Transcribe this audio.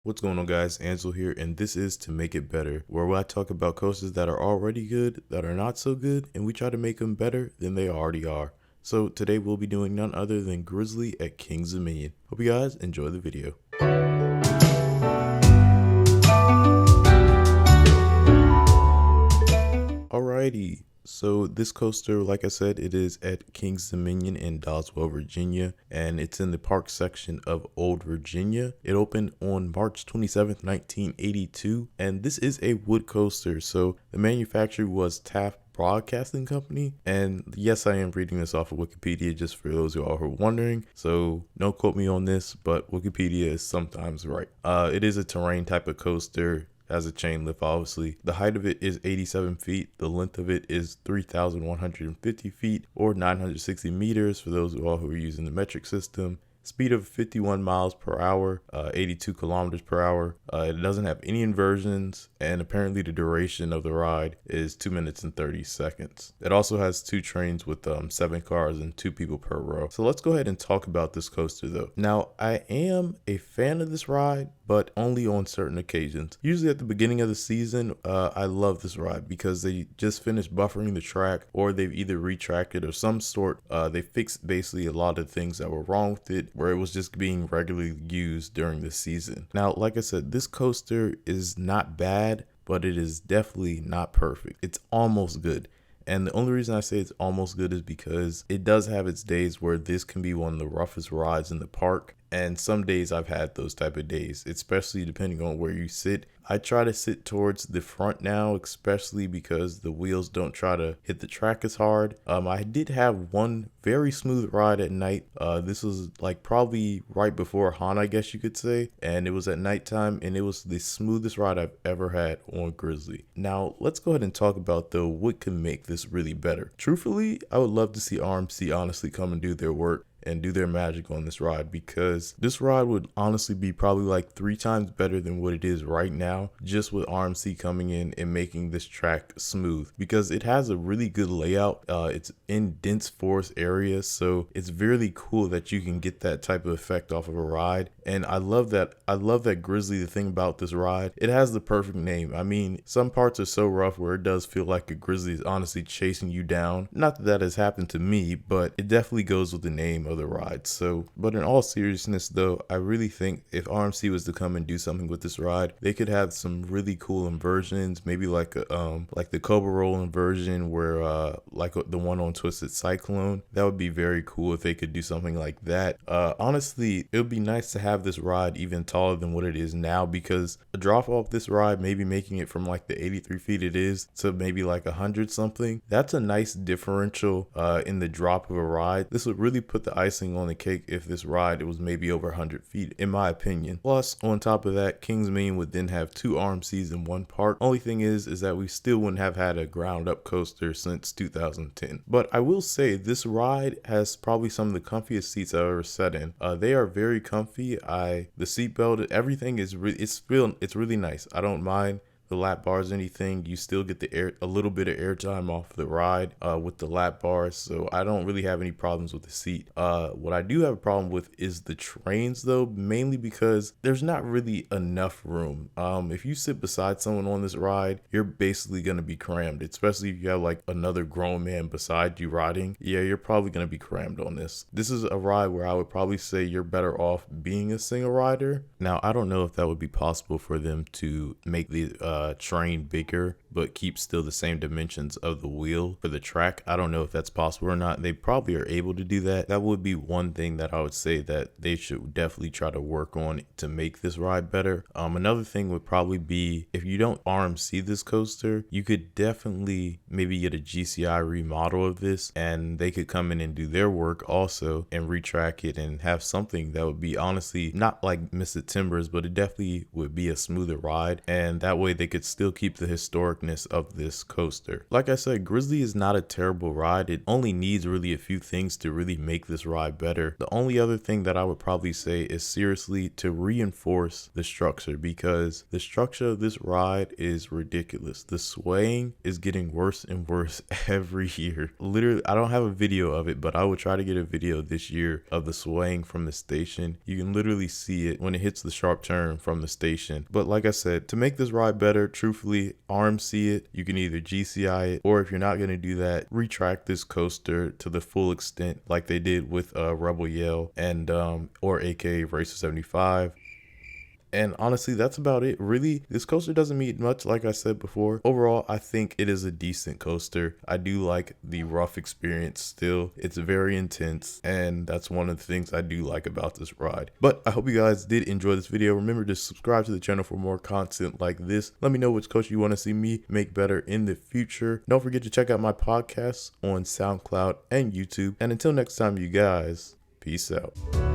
What's going on, guys? Angelo here, and this is To Make It Better, where I talk about coasters that are already good, that are not so good, and we try to make them better than they already are. So today we'll be doing none other than Grizzly at Kings Dominion. Hope you guys enjoy the video. Alrighty. So this coaster, like I said, it is at Kings Dominion in Doswell, Virginia, and it's in the park section of Old Virginia. It opened on March 27th, 1982, and this is a wood coaster. So the manufacturer was Taft Broadcasting Company, and yes, I am reading this off of Wikipedia just for those of y'all who are wondering, so don't quote me on this, but Wikipedia is sometimes right. It is a terrain type of coaster. Has a chain lift, obviously. The height of it is 87 feet. The length of it is 3,150 feet or 960 meters for those of all who are using the metric system. Speed of 51 miles per hour, 82 kilometers per hour. It doesn't have any inversions, and apparently the duration of the ride is 2 minutes and 30 seconds. It also has 2 trains with 7 cars and 2 people per row. So let's go ahead and talk about this coaster though. Now, I am a fan of this ride, but only on certain occasions. Usually at the beginning of the season, I love this ride because they just finished buffering the track, or they've either retracted or some sort. They fixed basically a lot of things that were wrong with it, where it was just being regularly used during the season. Now, like I said, this coaster is not bad, but it is definitely not perfect. It's almost good. And the only reason I say it's almost good is because it does have its days where this can be one of the roughest rides in the park. And some days I've had those type of days, especially depending on where you sit. I try to sit towards the front now, especially because the wheels don't try to hit the track as hard. I did have one very smooth ride at night. This was like probably right before Han, I guess you could say. And it was at nighttime, and it was the smoothest ride I've ever had on Grizzly. Now, let's go ahead and talk about though what can make this really better. Truthfully, I would love to see RMC honestly come and do their work and do their magic on this ride, because this ride would honestly be probably like 3 times better than what it is right now, just with RMC coming in and making this track smooth, because it has a really good layout. It's in dense forest areas, so it's really cool that you can get that type of effect off of a ride. And I love that Grizzly, the thing about this ride, it has the perfect name. I mean, some parts are so rough where it does feel like a grizzly is honestly chasing you down. Not that that has happened to me, but it definitely goes with the name of the ride. So, but in all seriousness though, I really think if RMC was to come and do something with this ride, they could have some really cool inversions, maybe like the Cobra Roll inversion, where like the one on Twisted Cyclone. That would be very cool if they could do something like that. Honestly, it would be nice to have this ride even taller than what it is now, because a drop off this ride, maybe making it from like the 83 feet it is to maybe like 100 something, that's a nice differential in the drop of a ride. This would really put the icing on the cake if this ride, it was maybe over 100 feet, in my opinion. Plus, on top of that, Kings Dominion would then have 2 RMCs in one park. Only thing is that we still wouldn't have had a ground up coaster since 2010. But I will say this ride has probably some of the comfiest seats I've ever sat in. They are very comfy. The seatbelt, everything is it's really nice. I don't mind the lap bars, anything. You still get a little bit of airtime off the ride with the lap bars, so I don't really have any problems with the seat. What I do have a problem with is the trains though, mainly because there's not really enough room. If you sit beside someone on this ride, you're basically gonna be crammed, especially if you have like another grown man beside you riding. Yeah, you're probably gonna be crammed on this. This is a ride where I would probably say you're better off being a single rider. Now, I don't know if that would be possible for them to make the train bigger but keep still the same dimensions of the wheel for the track. I don't know if that's possible or not. They probably are able to do that. That would be one thing that I would say that they should definitely try to work on to make this ride better. Another thing would probably be, if you don't RMC this coaster, you could definitely maybe get a GCI remodel of this, and they could come in and do their work also and retrack it and have something that would be honestly not like Mr. Timbers, but it definitely would be a smoother ride, and that way they could still keep the historic quirkiness of this coaster. Like I said, Grizzly is not a terrible ride. It only needs really a few things to really make this ride better. The only other thing that I would probably say is seriously to reinforce the structure, because the structure of this ride is ridiculous. The swaying is getting worse and worse every year. Literally, I don't have a video of it, but I would try to get a video this year of the swaying from the station. You can literally see it when it hits the sharp turn from the station. But like I said, to make this ride better, truthfully, RMC it. You can either GCI it, or if you're not going to do that, retract this coaster to the full extent like they did with Rebel Yell and or aka Racer 75. And honestly, that's about it. Really, this coaster doesn't mean much, like I said before. Overall, I think it is a decent coaster. I do like the rough experience still. It's very intense, and that's one of the things I do like about this ride. But I hope you guys did enjoy this video. Remember to subscribe to the channel for more content like this. Let me know which coaster you want to see me make better in the future. Don't forget to check out my podcasts on SoundCloud and YouTube. And until next time, you guys, peace out.